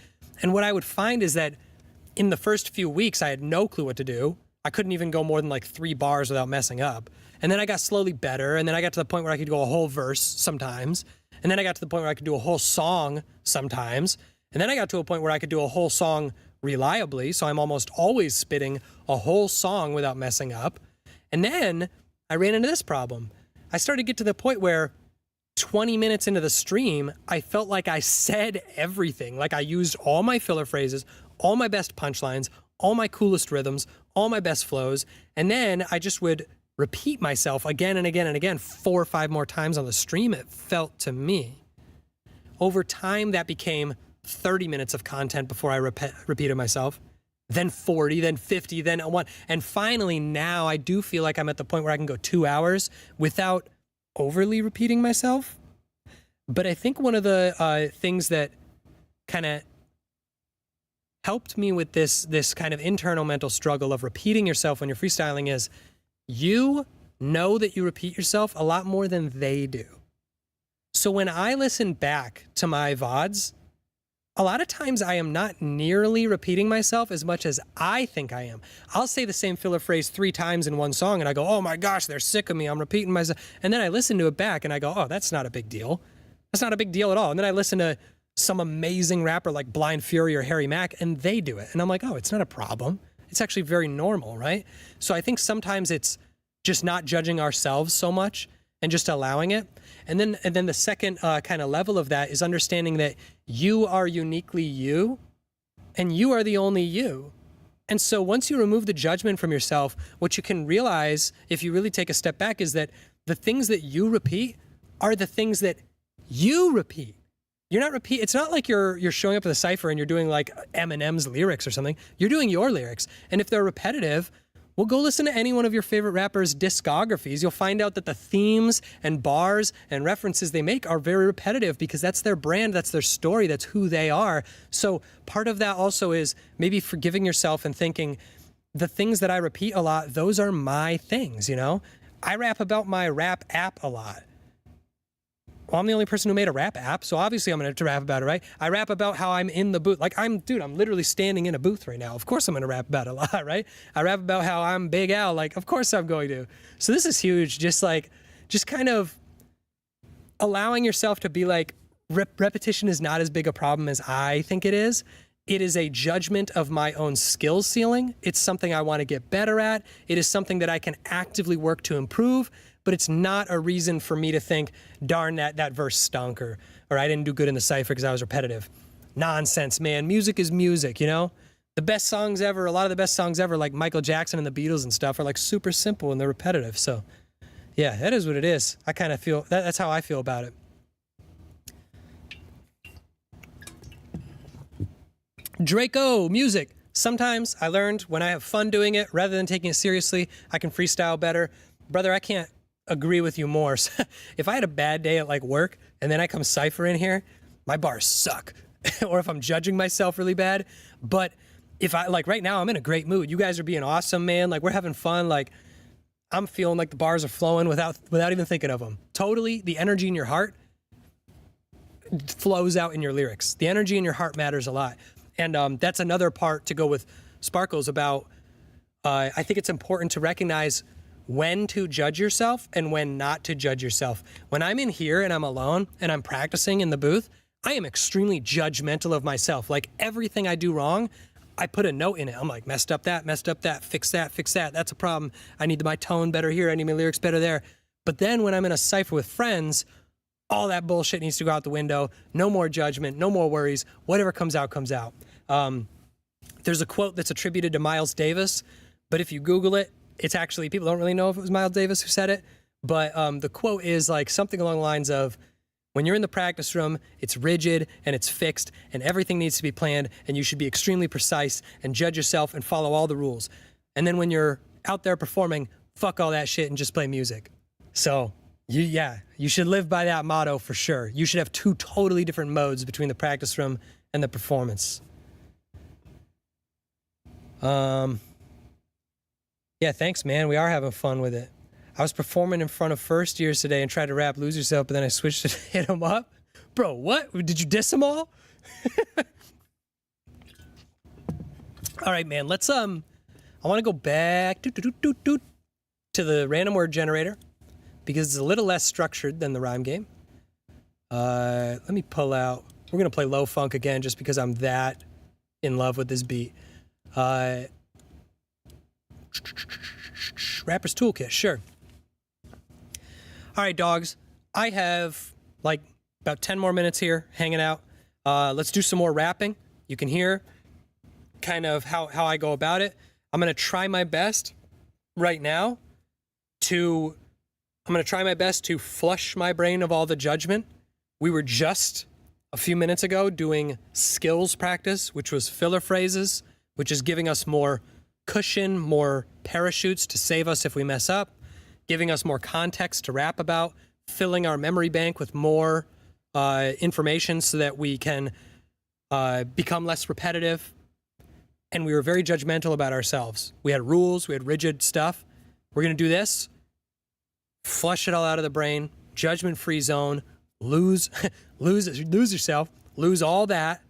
And what I would find is that in the first few weeks, I had no clue what to do. I couldn't even go more than like 3 bars without messing up. And then I got slowly better. And then I got to the point where I could go a whole verse sometimes. And then I got to the point where I could do a whole song sometimes. And then I got to a point where I could do a whole song reliably. So I'm almost always spitting a whole song without messing up. And then I ran into this problem. I started to get to the point where 20 minutes into the stream, I felt like I said everything. Like I used all my filler phrases, all my best punchlines, all my coolest rhythms, all my best flows. And then I just would repeat myself again and again and again 4 or 5 more times on the stream, it felt to me. Over time, that became 30 minutes of content before I repeated myself, then 40, then 50, then 1. And finally, now I do feel like I'm at the point where I can go 2 hours without overly repeating myself. But I think one of the things that kind of helped me with this kind of internal mental struggle of repeating yourself when you're freestyling is you know that you repeat yourself a lot more than they do. So when I listen back to my VODs, a lot of times I am not nearly repeating myself as much as I think I am. I'll say the same filler phrase 3 times in one song and I go, oh my gosh, they're sick of me, I'm repeating myself. And then I listen to it back and I go, oh, that's not a big deal. That's not a big deal at all. And then I listen to some amazing rapper like Blind Fury or Harry Mack and they do it. And I'm like, oh, it's not a problem. It's actually very normal, right? So I think sometimes it's just not judging ourselves so much and just allowing it. And then the second kind of level of that is understanding that you are uniquely you and you are the only you. And so once you remove the judgment from yourself, what you can realize if you really take a step back is that the things that you repeat are the things that you repeat. You're not repeat. It's not like you're showing up at the cypher and you're doing like Eminem's lyrics or something. You're doing your lyrics. And if they're repetitive, well, go listen to any one of your favorite rappers' discographies. You'll find out that the themes and bars and references they make are very repetitive because that's their brand, that's their story, that's who they are. So part of that also is maybe forgiving yourself and thinking the things that I repeat a lot, those are my things, you know? I rap about my rap app a lot. Well, I'm the only person who made a rap app, so obviously I'm going to have to rap about it, right? I rap about how I'm in the booth. Like, I'm literally standing in a booth right now. Of course I'm going to rap about it a lot, right? I rap about how I'm Big Al. Like, of course I'm going to. So this is huge. Just kind of allowing yourself to be like, repetition is not as big a problem as I think it is. It is a judgment of my own skill ceiling. It's something I want to get better at. It is something that I can actively work to improve. But it's not a reason for me to think, darn, that verse stunk, or I didn't do good in the cypher because I was repetitive. Nonsense, man. Music is music, you know? The best songs ever, a lot of the best songs ever, like Michael Jackson and the Beatles and stuff, are like super simple and they're repetitive. So, yeah, that is what it is. I kind of feel, that's how I feel about it. Draco, music. Sometimes I learned when I have fun doing it, rather than taking it seriously, I can freestyle better. Brother, I can't agree with you more. If I had a bad day at like work and then I come cypher in here, my bars suck. Or if I'm judging myself really bad. But if I, like right now, I'm in a great mood. You guys are being awesome, man. Like we're having fun. Like I'm feeling like the bars are flowing without even thinking of them. Totally, the energy in your heart flows out in your lyrics. The energy in your heart matters a lot. And that's another part to go with Sparkles about, I think it's important to recognize when to judge yourself and when not to judge yourself. When I'm in here and I'm alone and I'm practicing in the booth, I am extremely judgmental of myself. Like everything I do wrong, I put a note in it. I'm like, messed up that, fix that. That's a problem. I need my tone better here. I need my lyrics better there. But then when I'm in a cypher with friends, all that bullshit needs to go out the window. No more judgment, no more worries. Whatever comes out, comes out. There's a quote that's attributed to Miles Davis, but if you Google it, it's actually, people don't really know if it was Miles Davis who said it, but the quote is like something along the lines of, when you're in the practice room, it's rigid and it's fixed and everything needs to be planned and you should be extremely precise and judge yourself and follow all the rules. And then when you're out there performing, fuck all that shit and just play music. So you should live by that motto for sure. You should have 2 totally different modes between the practice room and the performance. Yeah, thanks, man. We are having fun with it. I was performing in front of first years today and tried to rap Lose Yourself, but then I switched to Hit 'Em Up. Bro, what? Did you diss them all? All right, man. Let's, I want to go back to the random word generator because it's a little less structured than the rhyme game. Let me pull out. We're going to play low funk again just because I'm that in love with this beat. Rapper's Toolkit, sure. All right, dogs. I have like about 10 more minutes here hanging out. Let's do some more rapping. You can hear kind of how I go about it. I'm going to try my best right now I'm going to try my best to flush my brain of all the judgment. We were just a few minutes ago doing skills practice, which was filler phrases, which is giving us more cushion, more parachutes to save us if we mess up, giving us more context to rap about, filling our memory bank with more information so that we can become less repetitive. And we were very judgmental about ourselves. We had rules, we had rigid stuff. We're going to do this. Flush it all out of the brain, judgment-free zone, lose yourself, lose all that,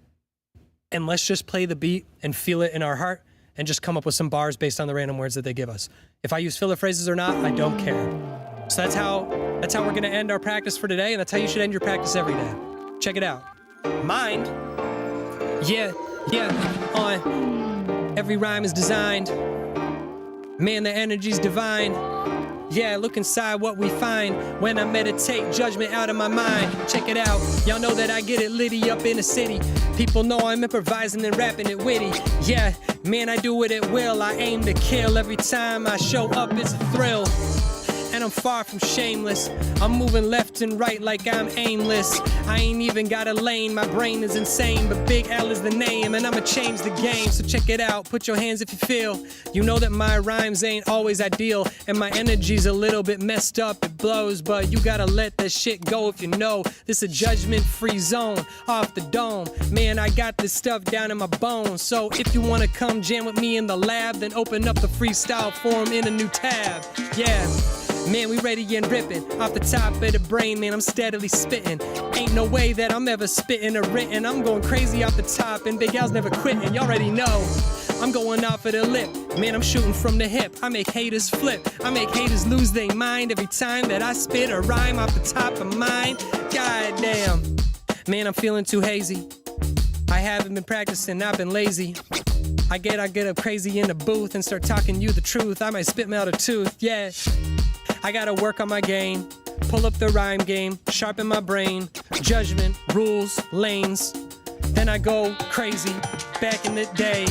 and let's just play the beat and feel it in our heart and just come up with some bars based on the random words that they give us. If I use filler phrases or not, I don't care. So that's how we're gonna end our practice for today, and that's how you should end your practice every day. Check it out. Mind. Yeah, on. Every rhyme is designed. Man, the energy's divine. Yeah, look inside what we find when I meditate judgment out of my mind. Check it out. Y'all know that I get it litty up in the city. People know I'm improvising and rapping it witty. Yeah, man, I do it at will. I aim to kill. Every time I show up, it's a thrill. And I'm far from shameless. I'm moving left and right like I'm aimless. I ain't even got a lane, my brain is insane. But Big L is the name, and I'ma change the game. So check it out, put your hands if you feel. You know that my rhymes ain't always ideal, and my energy's a little bit messed up, it blows. But you gotta let that shit go if you know this a judgment-free zone off the dome. Man, I got this stuff down in my bones. So if you wanna come jam with me in the lab, then open up the Freestyle Forum in a new tab. Yeah. Man, we ready and ripping off the top of the brain, man, I'm steadily spitting. Ain't no way that I'm ever spitting or written. I'm going crazy off the top, and Big Al's never quitting. Y'all already know. I'm going off of the lip. Man, I'm shooting from the hip. I make haters flip. I make haters lose their mind every time that I spit a rhyme off the top of mine. God damn. Man, I'm feeling too hazy. I haven't been practicing, I've been lazy. I get up crazy in the booth and start talking you the truth. I might spit me out a tooth, yeah. I gotta work on my game, pull up the rhyme game, sharpen my brain, judgment, rules, lanes. Then I go crazy, back in the day,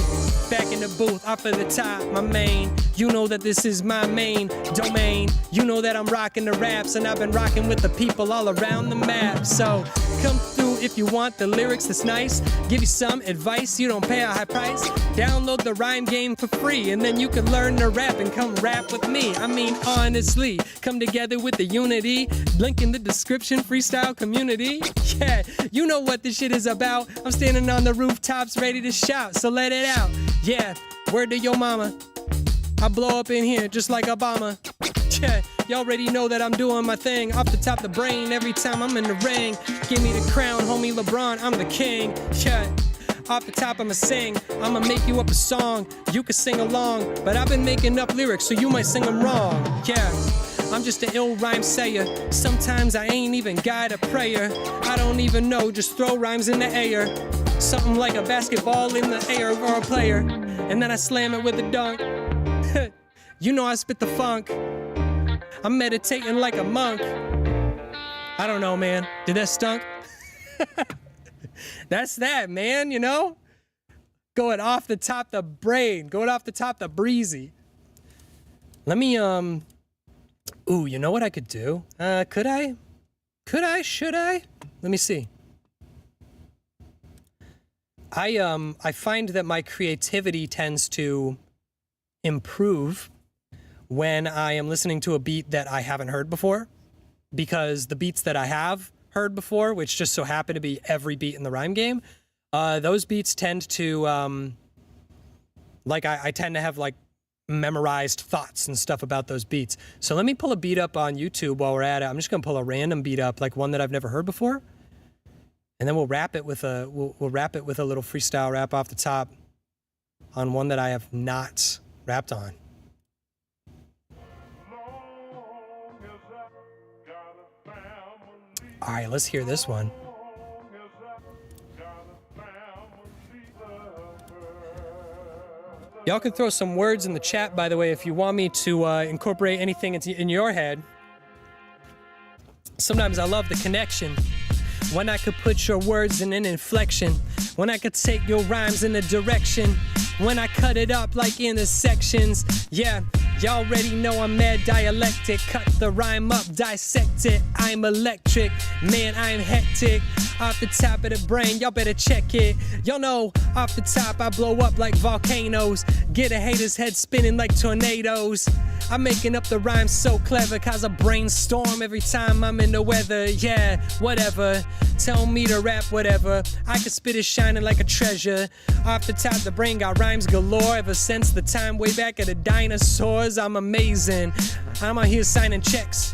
back in the booth, off of the top, my main. You know that this is my main domain. You know that I'm rocking the raps, and I've been rocking with the people all around the map. So come through if you want the lyrics that's nice. Give you some advice, you don't pay a high price. Download the rhyme game for free, and then you can learn to rap and come rap with me. I mean, honestly, come together with the unity. Link in the description, freestyle community. Yeah, you know what this shit is about. I'm standing on the rooftops ready to shout, so let it out. Yeah, word to your mama. I blow up in here just like Obama. Yeah, you already know that I'm doing my thing off the top of the brain every time I'm in the ring. Give me the crown, homie LeBron, I'm the king. Yeah, off the top I'ma sing. I'ma make you up a song, you can sing along. But I've been making up lyrics so you might sing them wrong. Yeah, I'm just an ill rhyme sayer. Sometimes I ain't even got a prayer. I don't even know, just throw rhymes in the air. Something like a basketball in the air for a player. And then I slam it with a dunk. You know I spit the funk. I'm meditating like a monk. I don't know, man. Did that stunk? That's that, man, you know? Going off the top the brain. Going off the top the breezy. Let me, ooh, you know what I could do? Could I? Should I? Let me see. I find that my creativity tends to improve when I am listening to a beat that I haven't heard before, because the beats that I have heard before, which just so happen to be every beat in the rhyme game, those beats tend to, I tend to have like memorized thoughts and stuff about those beats. So let me pull a beat up on YouTube while we're at it. I'm just gonna pull a random beat up, like one that I've never heard before, and then we'll wrap it with a we'll wrap it with a little freestyle rap off the top on one that I have not rapped on. All right, let's hear this one. Y'all can throw some words in the chat, by the way, if you want me to incorporate anything in your head. Sometimes I love the connection. When I could put your words in an inflection. When I could take your rhymes in a direction. When I cut it up like intersections. Yeah, Y'all already know I'm mad dialectic. Cut the rhyme up, dissect it. I'm electric, man, I'm hectic. Off the top of the brain, y'all better check it. Y'all know, off the top, I blow up like volcanoes. Get a hater's head spinning like tornadoes. I'm making up the rhymes so clever, cause I brainstorm every time I'm in the weather. Yeah, whatever, tell me to rap whatever. I can spit it shining like a treasure. Off the top, the brain got rhymes galore. Ever since the time way back of the dinosaurs, I'm amazing. I'm out here signing checks.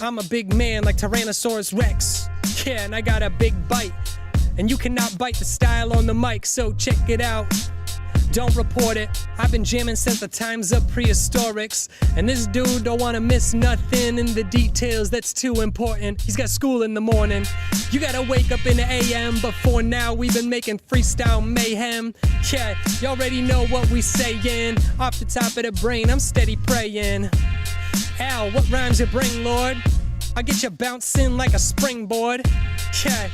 I'm a big man like Tyrannosaurus Rex. Yeah, and I got a big bite, and you cannot bite the style on the mic, so check it out. Don't report it. I've been jamming since the times of prehistorics, and this dude don't wanna miss nothing in the details. That's too important. He's got school in the morning. You gotta wake up in the AM. Before now, we've been making freestyle mayhem. Yeah, you already know what we sayin'. Off the top of the brain, I'm steady praying. Al, what rhymes you bring, Lord? I get you bouncing like a springboard. Yeah,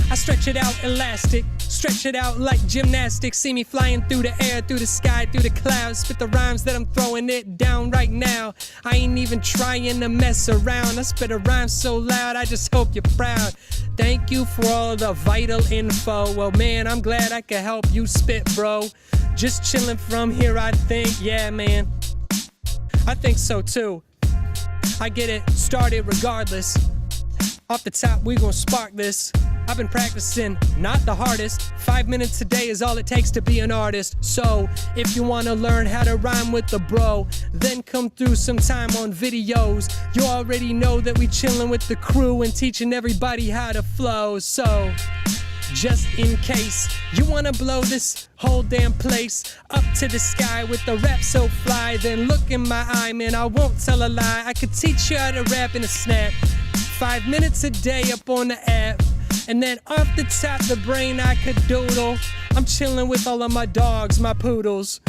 I stretch it out elastic, stretch it out like gymnastics. See me flying through the air, through the sky, through the clouds. Spit the rhymes that I'm throwing it down right now. I ain't even trying to mess around. I spit a rhyme so loud, I just hope you're proud. Thank you for all the vital info. Well, man, I'm glad I could help you spit, bro. Just chilling from here, I think. Yeah, man, I think so too. I get it started regardless. Off the top, we gon' spark this. I've been practicing, not the hardest. 5 minutes a day is all it takes to be an artist. So, if you wanna learn how to rhyme with the bro, then come through sometime on videos. You already know that we chillin' with the crew and teaching everybody how to flow. So, just in case you wanna blow this whole damn place up to the sky with the rap so fly, then look in my eye, man, I won't tell a lie. I could teach you how to rap in a snap. 5 minutes a day up on the app, and then off the top the brain I could doodle. I'm chilling with all of my dogs, my poodles.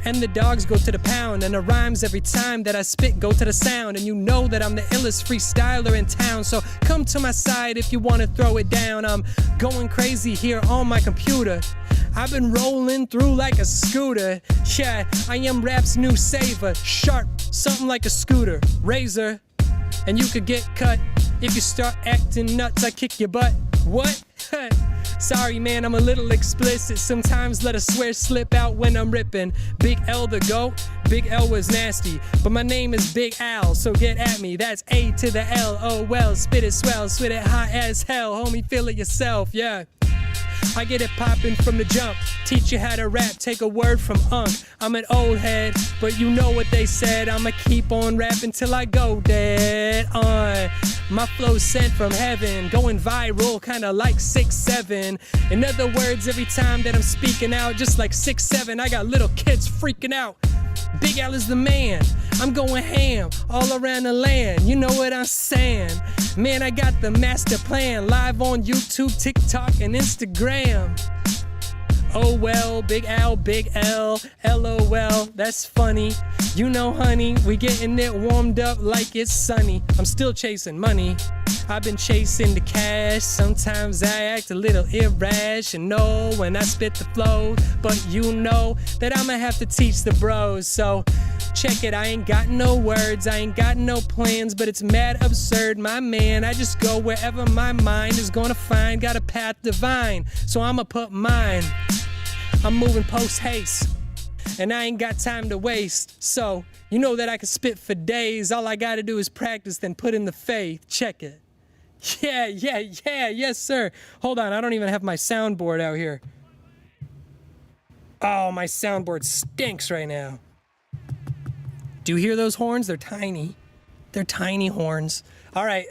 And the dogs go to the pound, and the rhymes every time that I spit go to the sound. And you know that I'm the illest freestyler in town, so come to my side if you wanna throw it down. I'm going crazy here on my computer. I've been rolling through like a scooter. Yeah, I am rap's new saver. Sharp, something like a scooter. Razor, and you could get cut if you start acting nuts. I kick your butt. What? Sorry, man, I'm a little explicit. Sometimes let a swear slip out when I'm ripping. Big L the GOAT, Big L was nasty, but my name is Big Al, so get at me. That's A to the L, oh well. Spit it swell, spit it hot as hell. Homie, feel it yourself, yeah. I get it poppin' from the jump. Teach you how to rap, take a word from Unk. I'm an old head, but you know what they said. I'ma keep on rapping till I go dead. My flow's sent from heaven, going viral, kinda like 6'7". In other words, every time that I'm speaking out, just like 6'7", I got little kids freaking out. Big L is the man, I'm going ham all around the land, you know what I'm saying? Man, I got the master plan, live on YouTube, TikTok, and Instagram. Oh well, Big Al, Big L, LOL, that's funny. You know, honey, we getting it warmed up like it's sunny. I'm still chasing money. I've been chasing the cash. Sometimes I act a little irrational when I spit the flow, but you know that I'ma have to teach the bros. So check it, I ain't got no words, I ain't got no plans, but it's mad absurd, my man. I just go wherever my mind is gonna find. Got a path divine, so I'ma put mine. I'm moving post haste, and I ain't got time to waste. So you know that I can spit for days. All I gotta do is practice, then put in the faith. Check it. Yeah, yes sir. Hold on, I don't even have my soundboard out here. Oh, my soundboard stinks right now. Do you hear those horns? They're tiny. They're tiny horns. All right.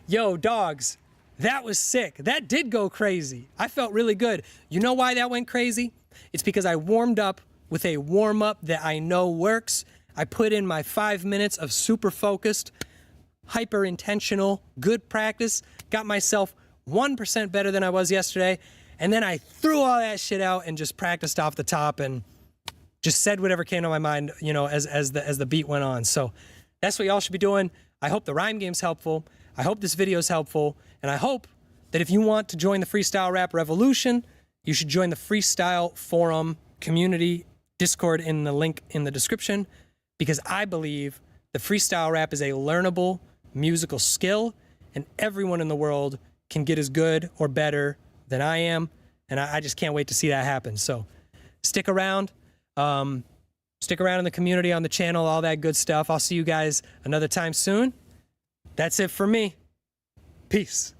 Yo, dogs, that was sick. That did go crazy. I felt really good. You know why that went crazy? It's because I warmed up with a warm-up that I know works. I put in my 5 minutes of super focused, hyper-intentional, good practice, got myself 1% better than I was yesterday, and then I threw all that shit out and just practiced off the top and just said whatever came to my mind, you know, as the beat went on. So that's what y'all should be doing. I hope the rhyme game's helpful. I hope this video is helpful. And I hope that if you want to join the Freestyle Rap revolution, you should join the Freestyle Forum community Discord in the link in the description, because I believe the freestyle rap is a learnable musical skill, and everyone in the world can get as good or better than I am, and I just can't wait to see that happen. So stick around. Stick around in the community, on the channel, all that good stuff. I'll see you guys another time soon. That's it for me. Peace.